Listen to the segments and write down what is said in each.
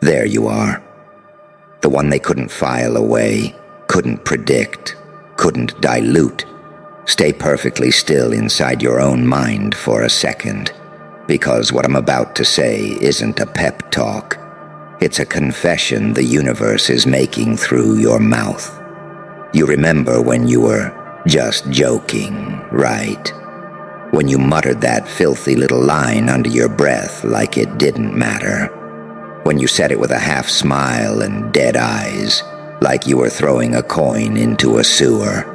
There you are. The one they couldn't file away, couldn't predict, couldn't dilute. Stay perfectly still inside your own mind for a second, because what I'm about to say isn't a pep talk. It's a confession the universe is making through your mouth. You remember when you were just joking, right? When you muttered that filthy little line under your breath like it didn't matter. When you said it with a half smile and dead eyes, like you were throwing a coin into a sewer.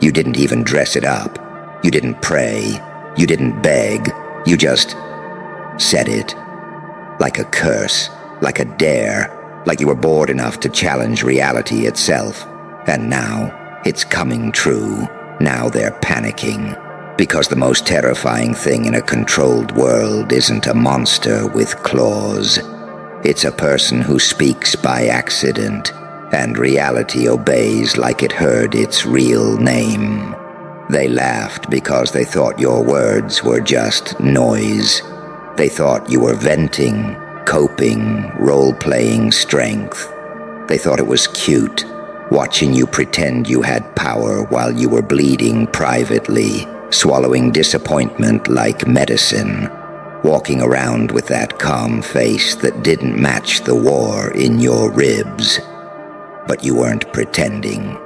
You didn't even dress it up. You didn't pray. You didn't beg. You just said it. Like a curse, like a dare, like you were bored enough to challenge reality itself. And now, it's coming true. Now they're panicking. Because the most terrifying thing in a controlled world isn't a monster with claws. It's a person who speaks by accident, and reality obeys like it heard its real name. They laughed because they thought your words were just noise. They thought you were venting, coping, role-playing strength. They thought it was cute, watching you pretend you had power while you were bleeding privately, swallowing disappointment like medicine, walking around with that calm face that didn't match the war in your ribs. But you weren't pretending.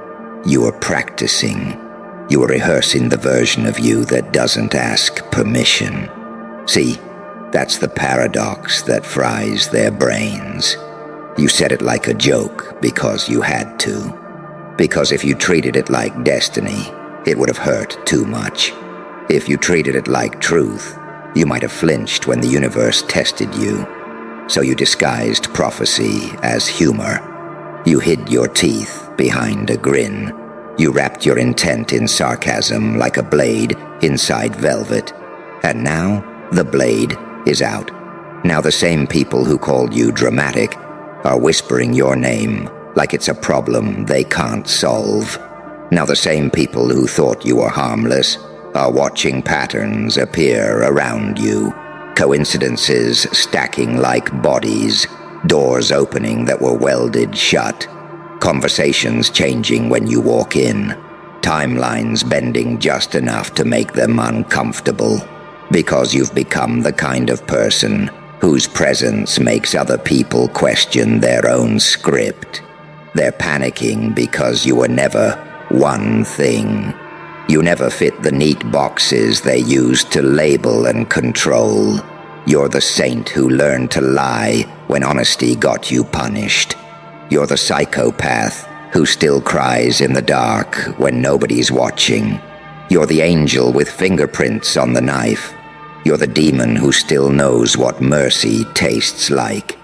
You were practicing. You were rehearsing the version of you that doesn't ask permission. See, that's the paradox that fries their brains. You said it like a joke because you had to. Because if you treated it like destiny, it would have hurt too much. If you treated it like truth, you might have flinched when the universe tested you. So you disguised prophecy as humor. You hid your teeth behind a grin. You wrapped your intent in sarcasm like a blade inside velvet. And now, the blade is out. Now the same people who called you dramatic are whispering your name like it's a problem they can't solve. Now the same people who thought you were harmless are watching patterns appear around you. Coincidences stacking like bodies. Doors opening that were welded shut. Conversations changing when you walk in. Timelines bending just enough to make them uncomfortable. Because you've become the kind of person whose presence makes other people question their own script. They're panicking because you were never one thing. You never fit the neat boxes they used to label and control. You're the saint who learned to lie when honesty got you punished. You're the psychopath who still cries in the dark when nobody's watching. You're the angel with fingerprints on the knife. You're the demon who still knows what mercy tastes like.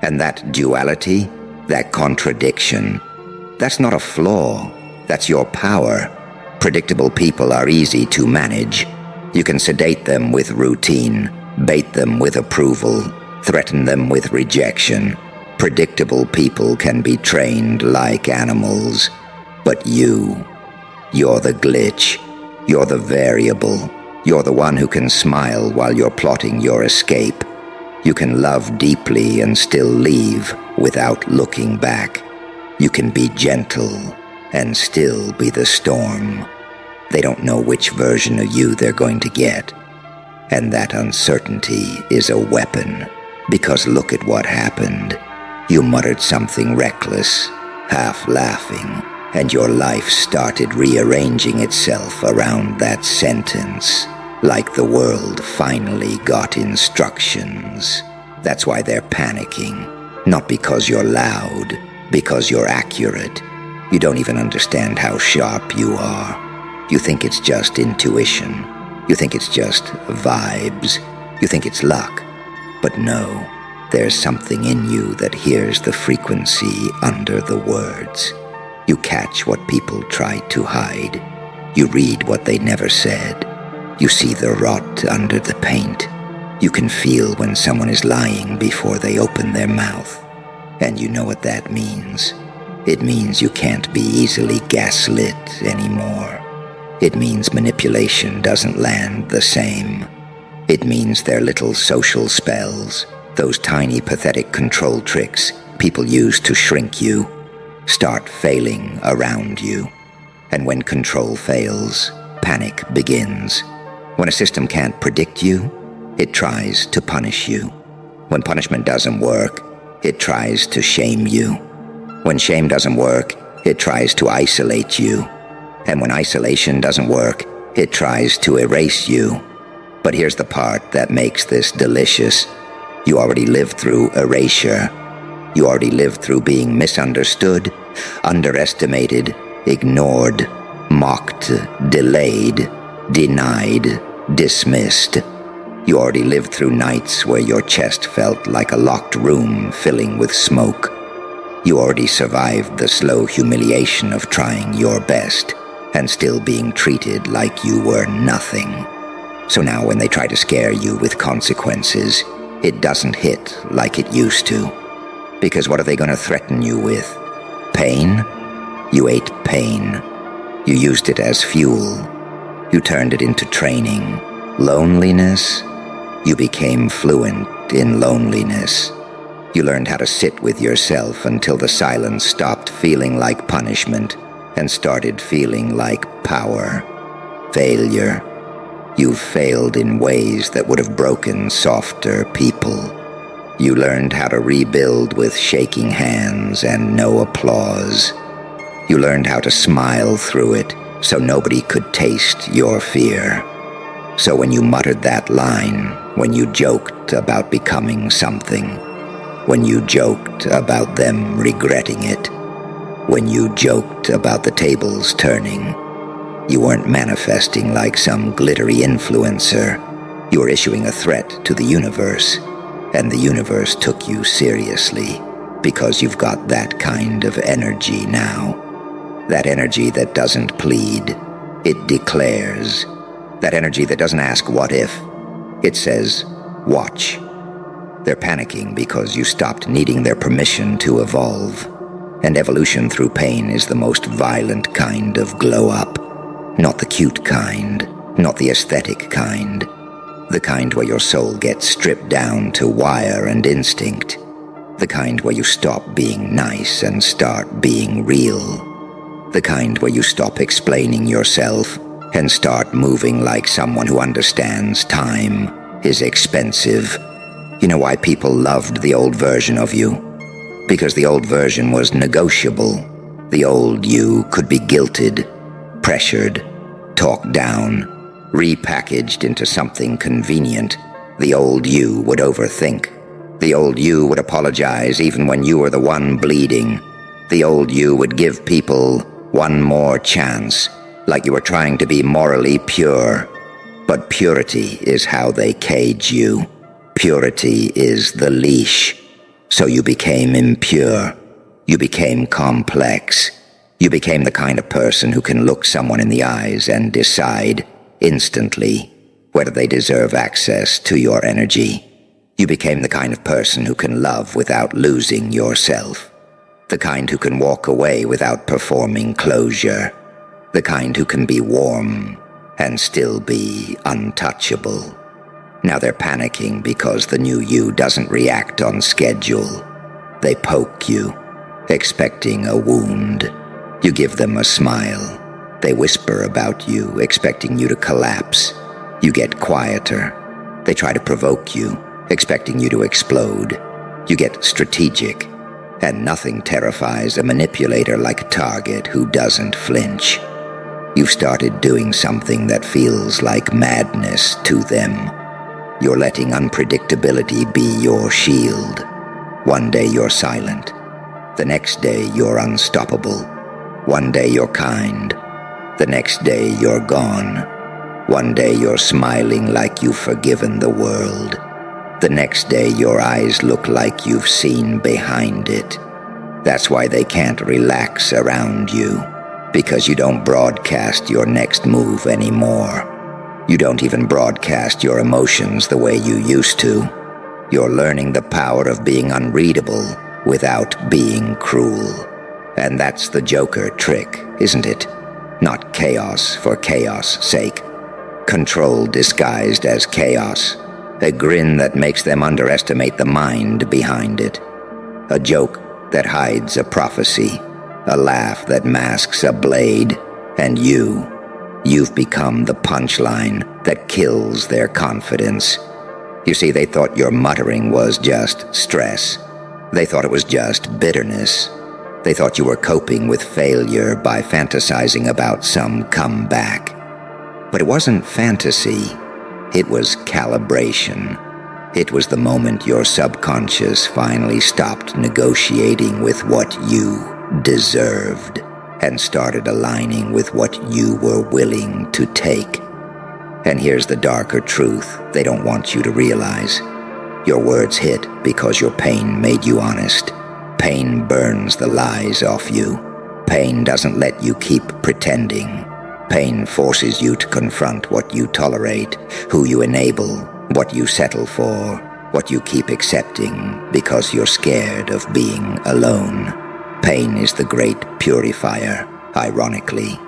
And that duality, that contradiction, that's not a flaw. That's your power. Predictable people are easy to manage. You can sedate them with routine, bait them with approval, threaten them with rejection. Predictable people can be trained like animals. But you're the glitch. You're the variable. You're the one who can smile while you're plotting your escape. You can love deeply and still leave without looking back. You can be gentle and still be the storm. They don't know which version of you they're going to get. And that uncertainty is a weapon, because look at what happened. You muttered something reckless, half laughing, and your life started rearranging itself around that sentence, like the world finally got instructions. That's why they're panicking, not because you're loud, because you're accurate. You don't even understand how sharp you are. You think it's just intuition. You think it's just vibes. You think it's luck. But no, there's something in you that hears the frequency under the words. You catch what people try to hide. You read what they never said. You see the rot under the paint. You can feel when someone is lying before they open their mouth. And you know what that means. It means you can't be easily gaslit anymore. It means manipulation doesn't land the same. It means their little social spells, Those tiny, pathetic control tricks people use to shrink you start failing around you. And when control fails, panic begins. When a system can't predict you, it tries to punish you. When punishment doesn't work, it tries to shame you. When shame doesn't work, it tries to isolate you. And when isolation doesn't work, it tries to erase you. But here's the part that makes this delicious. You already lived through erasure. You already lived through being misunderstood, underestimated, ignored, mocked, delayed, denied, dismissed. You already lived through nights where your chest felt like a locked room filling with smoke. You already survived the slow humiliation of trying your best and still being treated like you were nothing. So now when they try to scare you with consequences, it doesn't hit like it used to. Because what are they going to threaten you with? Pain? You ate pain. You used it as fuel. You turned it into training. Loneliness? You became fluent in loneliness. You learned how to sit with yourself until the silence stopped feeling like punishment and started feeling like power. Failure. You've failed in ways that would have broken softer people. You learned how to rebuild with shaking hands and no applause. You learned how to smile through it so nobody could taste your fear. So when you muttered that line, when you joked about becoming something, when you joked about them regretting it, when you joked about the tables turning, you weren't manifesting like some glittery influencer. You were issuing a threat to the universe, and the universe took you seriously because you've got that kind of energy now. That energy that doesn't plead, it declares. That energy that doesn't ask what if, it says, watch. They're panicking because you stopped needing their permission to evolve. And evolution through pain is the most violent kind of glow-up. Not the cute kind, not the aesthetic kind. The kind where your soul gets stripped down to wire and instinct. The kind where you stop being nice and start being real. The kind where you stop explaining yourself and start moving like someone who understands time is expensive. You know why people loved the old version of you? Because the old version was negotiable. The old you could be guilted, pressured, talked down, repackaged into something convenient. The old you would overthink. The old you would apologize even when you were the one bleeding. The old you would give people one more chance, like you were trying to be morally pure. But purity is how they cage you. Purity is the leash. So you became impure. You became complex. You became the kind of person who can look someone in the eyes and decide instantly whether they deserve access to your energy. You became the kind of person who can love without losing yourself. The kind who can walk away without performing closure. The kind who can be warm and still be untouchable. Now they're panicking because the new you doesn't react on schedule. They poke you, expecting a wound. You give them a smile. They whisper about you, expecting you to collapse. You get quieter. They try to provoke you, expecting you to explode. You get strategic, and nothing terrifies a manipulator like a target who doesn't flinch. You've started doing something that feels like madness to them. You're letting unpredictability be your shield. One day you're silent. The next day you're unstoppable. One day you're kind. The next day you're gone. One day you're smiling like you've forgiven the world. The next day your eyes look like you've seen behind it. That's why they can't relax around you, because you don't broadcast your next move anymore. You don't even broadcast your emotions the way you used to. You're learning the power of being unreadable without being cruel. And that's the Joker trick, isn't it? Not chaos for chaos' sake. Control disguised as chaos. A grin that makes them underestimate the mind behind it. A joke that hides a prophecy. A laugh that masks a blade. And you've become the punchline that kills their confidence. You see, they thought your muttering was just stress. They thought it was just bitterness. They thought you were coping with failure by fantasizing about some comeback. But it wasn't fantasy. It was calibration. It was the moment your subconscious finally stopped negotiating with what you deserved and started aligning with what you were willing to take. And here's the darker truth they don't want you to realize. Your words hit because your pain made you honest. Pain burns the lies off you. Pain doesn't let you keep pretending. Pain forces you to confront what you tolerate, who you enable, what you settle for, what you keep accepting because you're scared of being alone. Pain is the great purifier, ironically.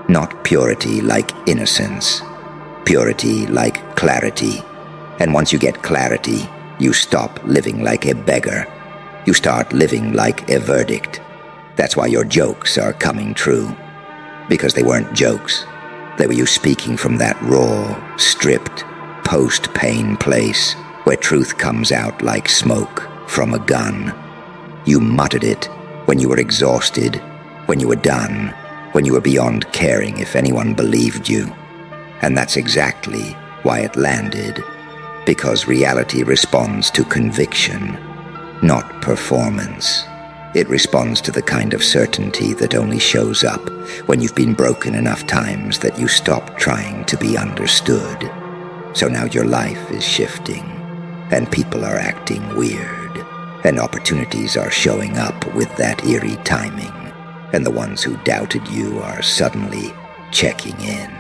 Not purity like innocence. Purity like clarity. And once you get clarity, you stop living like a beggar. You start living like a verdict. That's why your jokes are coming true. Because they weren't jokes. They were you speaking from that raw, stripped, post-pain place where truth comes out like smoke from a gun. You muttered it when you were exhausted, when you were done, when you were beyond caring if anyone believed you. And that's exactly why it landed. Because reality responds to conviction, not performance. It responds to the kind of certainty that only shows up when you've been broken enough times that you stop trying to be understood. So now your life is shifting, and people are acting weird, and opportunities are showing up with that eerie timing, and the ones who doubted you are suddenly checking in,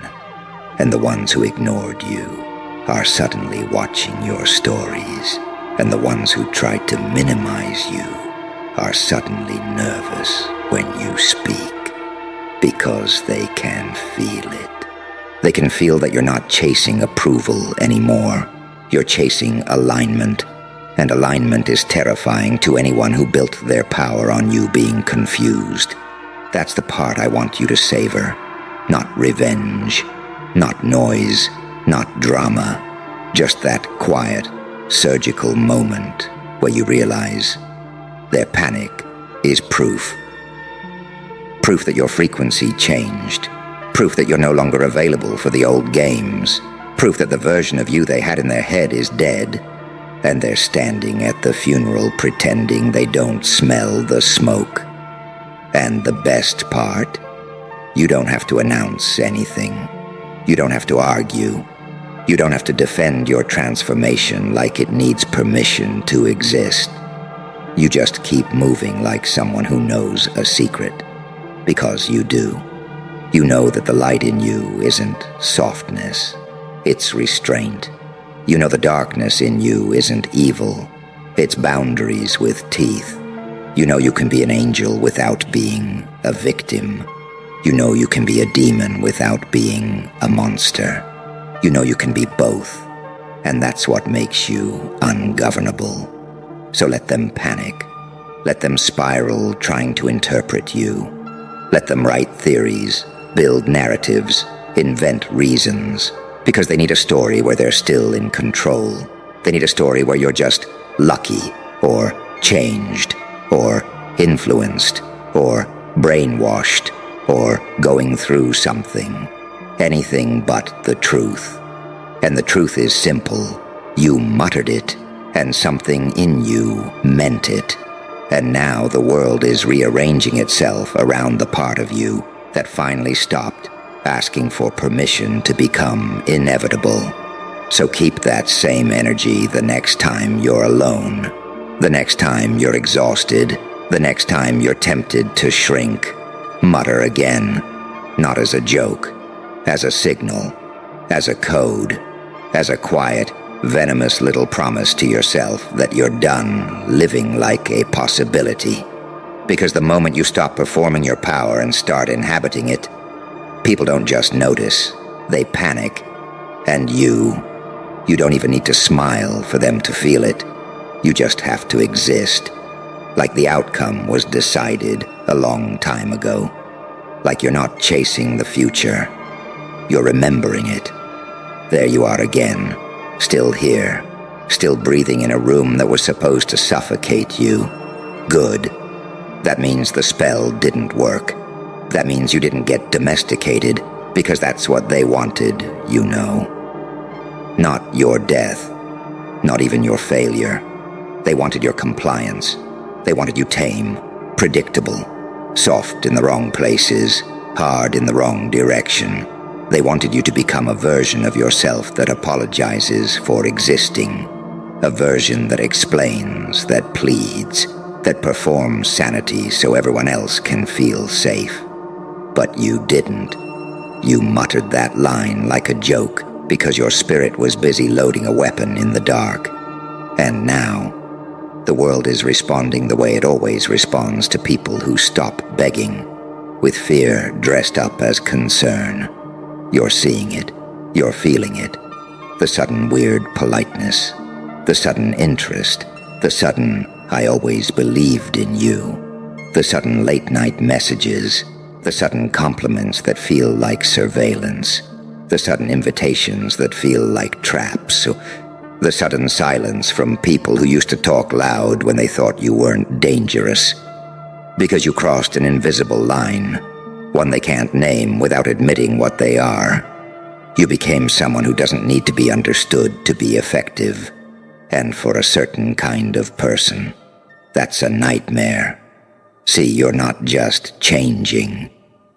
and the ones who ignored you are suddenly watching your stories, and the ones who tried to minimize you are suddenly nervous when you speak, because they can feel it. They can feel that you're not chasing approval anymore. You're chasing alignment, and alignment is terrifying to anyone who built their power on you being confused. That's the part I want you to savor. Not revenge, not noise, not drama. Just that quiet, surgical moment where you realize their panic is proof. Proof that your frequency changed. Proof that you're no longer available for the old games. Proof that the version of you they had in their head is dead. And they're standing at the funeral pretending they don't smell the smoke. And the best part? You don't have to announce anything. You don't have to argue. You don't have to defend your transformation like it needs permission to exist. You just keep moving like someone who knows a secret. Because you do. You know that the light in you isn't softness. It's restraint. You know the darkness in you isn't evil. It's boundaries with teeth. You know you can be an angel without being a victim. You know you can be a demon without being a monster. You know you can be both. And that's what makes you ungovernable. So let them panic. Let them spiral trying to interpret you. Let them write theories, build narratives, invent reasons. Because they need a story where they're still in control. They need a story where you're just lucky, or changed, or influenced, or brainwashed, or going through something. Anything but the truth. And the truth is simple. You muttered it, and something in you meant it. And now the world is rearranging itself around the part of you that finally stopped asking for permission to become inevitable. So keep that same energy the next time you're alone, the next time you're exhausted, the next time you're tempted to shrink. Mutter again, not as a joke, as a signal, as a code, as a quiet, venomous little promise to yourself that you're done living like a possibility. Because the moment you stop performing your power and start inhabiting it, people don't just notice, they panic. And You don't even need to smile for them to feel it. You just have to exist. Like the outcome was decided a long time ago. Like you're not chasing the future. You're remembering it. There you are again, still here, still breathing in a room that was supposed to suffocate you. Good. That means the spell didn't work. That means you didn't get domesticated, because that's what they wanted, you know. Not your death. Not even your failure. They wanted your compliance. They wanted you tame, predictable, soft in the wrong places, hard in the wrong direction. They wanted you to become a version of yourself that apologizes for existing, a version that explains, that pleads, that performs sanity so everyone else can feel safe. But you didn't. You muttered that line like a joke because your spirit was busy loading a weapon in the dark. And now, the world is responding the way it always responds to people who stop begging, with fear dressed up as concern. You're seeing it. You're feeling it. The sudden weird politeness. The sudden interest. The sudden, I always believed in you. The sudden late-night messages. The sudden compliments that feel like surveillance. The sudden invitations that feel like traps. The sudden silence from people who used to talk loud when they thought you weren't dangerous. Because you crossed an invisible line, one they can't name without admitting what they are. You became someone who doesn't need to be understood to be effective. And for a certain kind of person, that's a nightmare. See, you're not just changing.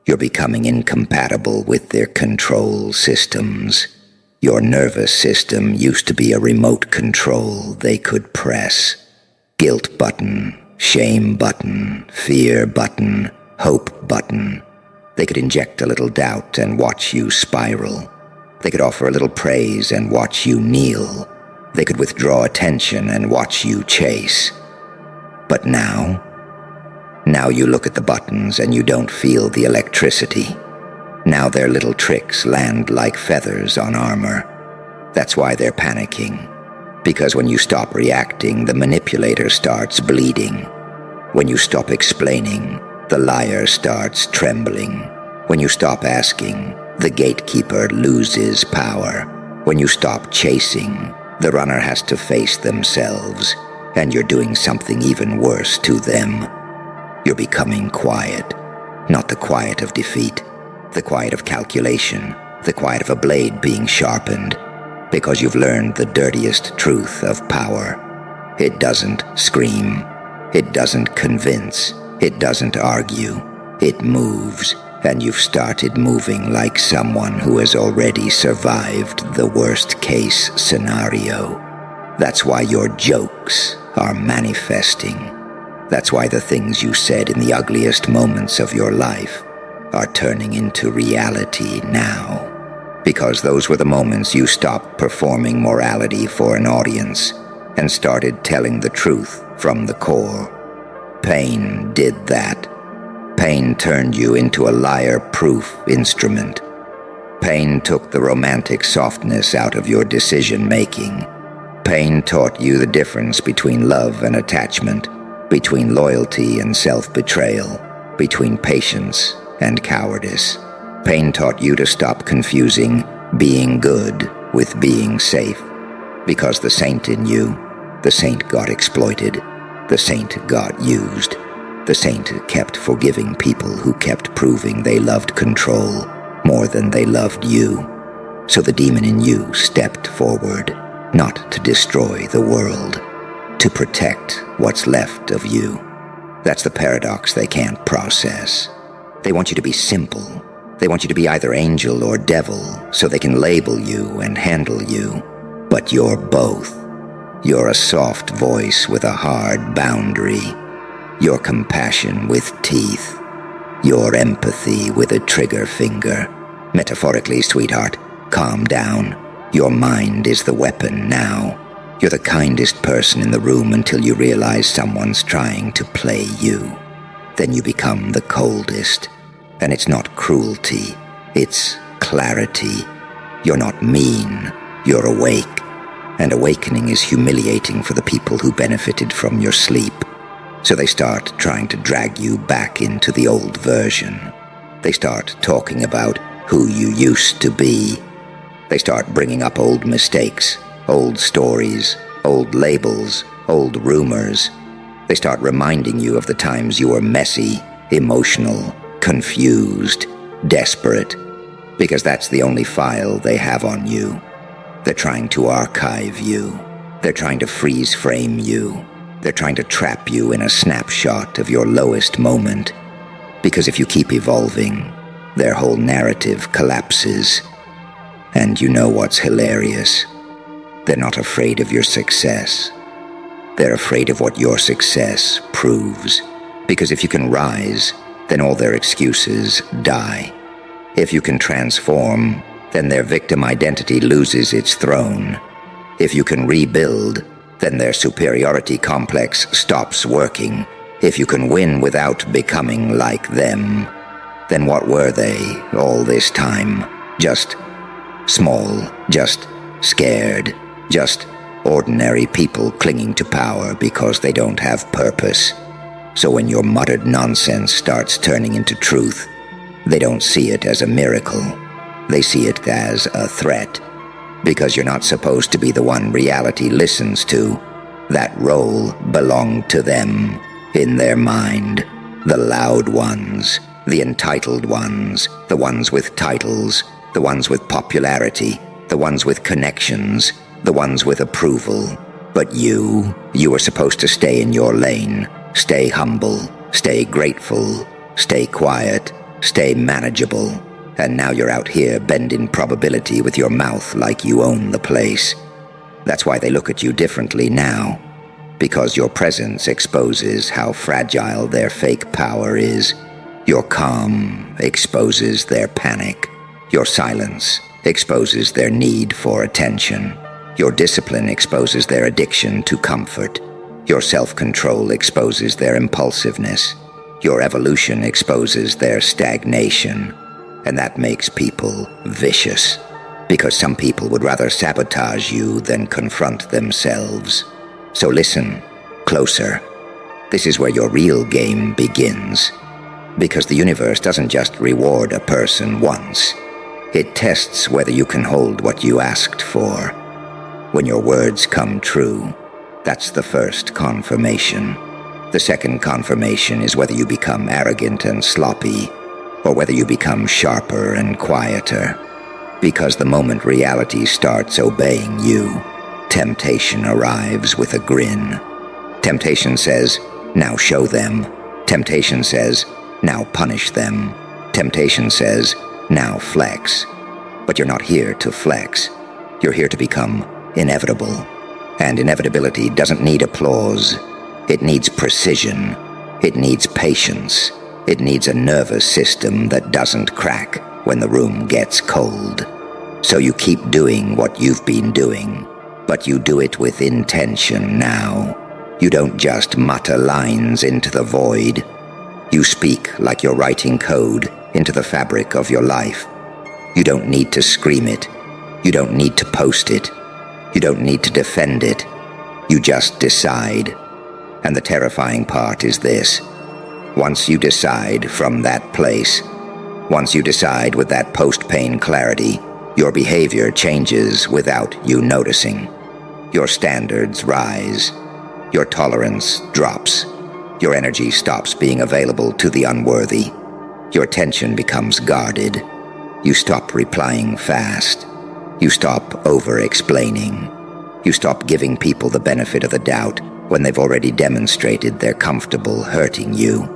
You're becoming incompatible with their control systems. Your nervous system used to be a remote control they could press. Guilt button, shame button, fear button, hope button. They could inject a little doubt and watch you spiral. They could offer a little praise and watch you kneel. They could withdraw attention and watch you chase. But now you look at the buttons and you don't feel the electricity. Now their little tricks land like feathers on armor. That's why they're panicking. Because when you stop reacting, the manipulator starts bleeding. When you stop explaining, the liar starts trembling. When you stop asking, the gatekeeper loses power. When you stop chasing, the runner has to face themselves, and you're doing something even worse to them. You're becoming quiet. Not the quiet of defeat, the quiet of calculation, the quiet of a blade being sharpened, because you've learned the dirtiest truth of power. It doesn't scream. It doesn't convince. It doesn't argue. It moves, and you've started moving like someone who has already survived the worst-case scenario. That's why your jokes are manifesting. That's why the things you said in the ugliest moments of your life are turning into reality now. Because those were the moments you stopped performing morality for an audience and started telling the truth from the core. Pain did that. Pain turned you into a liar-proof instrument. Pain took the romantic softness out of your decision-making. Pain taught you the difference between love and attachment, between loyalty and self-betrayal, between patience and cowardice. Pain taught you to stop confusing being good with being safe. Because the saint in you, the saint got exploited, the saint got used. The saint kept forgiving people who kept proving they loved control more than they loved you. So the demon in you stepped forward, not to destroy the world, to protect what's left of you. That's the paradox they can't process. They want you to be simple. They want you to be either angel or devil, so they can label you and handle you. But you're both. You're a soft voice with a hard boundary. You're compassion with teeth. You're empathy with a trigger finger. Metaphorically, sweetheart, calm down. Your mind is the weapon now. You're the kindest person in the room until you realize someone's trying to play you. Then you become the coldest. And it's not cruelty, it's clarity. You're not mean, you're awake. And awakening is humiliating for the people who benefited from your sleep. So they start trying to drag you back into the old version. They start talking about who you used to be. They start bringing up old mistakes, old stories, old labels, old rumors. They start reminding you of the times you were messy, emotional, confused, desperate, because that's the only file they have on you. They're trying to archive you. They're trying to freeze frame you. They're trying to trap you in a snapshot of your lowest moment. Because if you keep evolving, their whole narrative collapses. And you know what's hilarious? They're not afraid of your success. They're afraid of what your success proves. Because if you can rise, then all their excuses die. If you can transform, then their victim identity loses its throne. If you can rebuild, then their superiority complex stops working. If you can win without becoming like them, then what were they all this time? Just small, just scared, just ordinary people clinging to power because they don't have purpose. So when your muttered nonsense starts turning into truth, they don't see it as a miracle. They see it as a threat, because you're not supposed to be the one reality listens to. That role belonged to them, in their mind. The loud ones, the entitled ones, the ones with titles, the ones with popularity, the ones with connections, the ones with approval. But you were supposed to stay in your lane, stay humble, stay grateful, stay quiet, stay manageable. And now you're out here bending probability with your mouth like you own the place. That's why they look at you differently now. Because your presence exposes how fragile their fake power is. Your calm exposes their panic. Your silence exposes their need for attention. Your discipline exposes their addiction to comfort. Your self-control exposes their impulsiveness. Your evolution exposes their stagnation. And that makes people vicious, because some people would rather sabotage you than confront themselves. So listen closer. This is where your real game begins. Because the universe doesn't just reward a person once. It tests whether you can hold what you asked for. When your words come true, that's the first confirmation. The second confirmation is whether you become arrogant and sloppy, or whether you become sharper and quieter. Because the moment reality starts obeying you, temptation arrives with a grin. Temptation says, now show them. Temptation says, now punish them. Temptation says, now flex. But you're not here to flex. You're here to become inevitable. And inevitability doesn't need applause. It needs precision. It needs patience. It needs a nervous system that doesn't crack when the room gets cold. So you keep doing what you've been doing, but you do it with intention now. You don't just mutter lines into the void. You speak like you're writing code into the fabric of your life. You don't need to scream it. You don't need to post it. You don't need to defend it. You just decide. And the terrifying part is this. Once you decide from that place, once you decide with that post-pain clarity, your behavior changes without you noticing. Your standards rise. Your tolerance drops. Your energy stops being available to the unworthy. Your attention becomes guarded. You stop replying fast. You stop over-explaining. You stop giving people the benefit of the doubt when they've already demonstrated they're comfortable hurting you.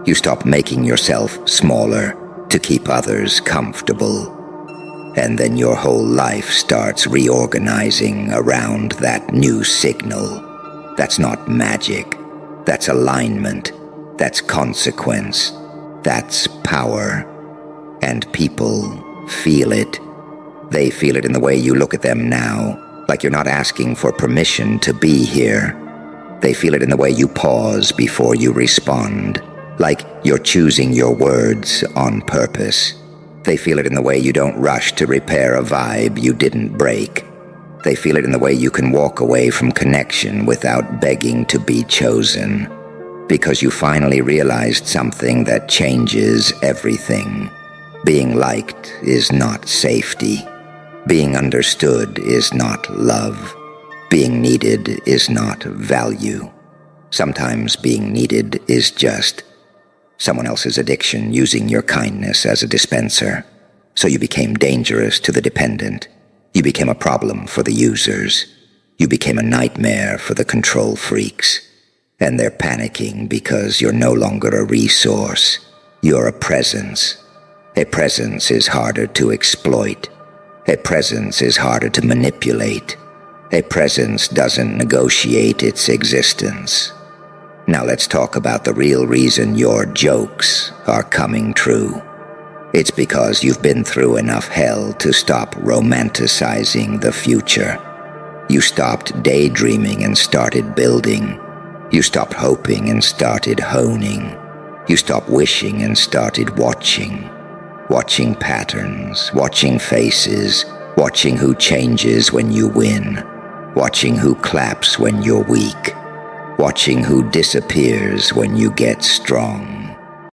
You stop making yourself smaller to keep others comfortable. And then your whole life starts reorganizing around that new signal. That's not magic. That's alignment. That's consequence. That's power. And people feel it. They feel it in the way you look at them now, like you're not asking for permission to be here. They feel it in the way you pause before you respond, like you're choosing your words on purpose. They feel it in the way you don't rush to repair a vibe you didn't break. They feel it in the way you can walk away from connection without begging to be chosen, because you finally realized something that changes everything. Being liked is not safety. Being understood is not love. Being needed is not value. Sometimes being needed is just someone else's addiction using your kindness as a dispenser. So you became dangerous to the dependent. You became a problem for the users. You became a nightmare for the control freaks. And they're panicking because you're no longer a resource. You're a presence. A presence is harder to exploit. A presence is harder to manipulate. A presence doesn't negotiate its existence. Now let's talk about the real reason your jokes are coming true. It's because you've been through enough hell to stop romanticizing the future. You stopped daydreaming and started building. You stopped hoping and started honing. You stopped wishing and started watching. Watching patterns, watching faces, watching who changes when you win, watching who claps when you're weak, watching who disappears when you get strong.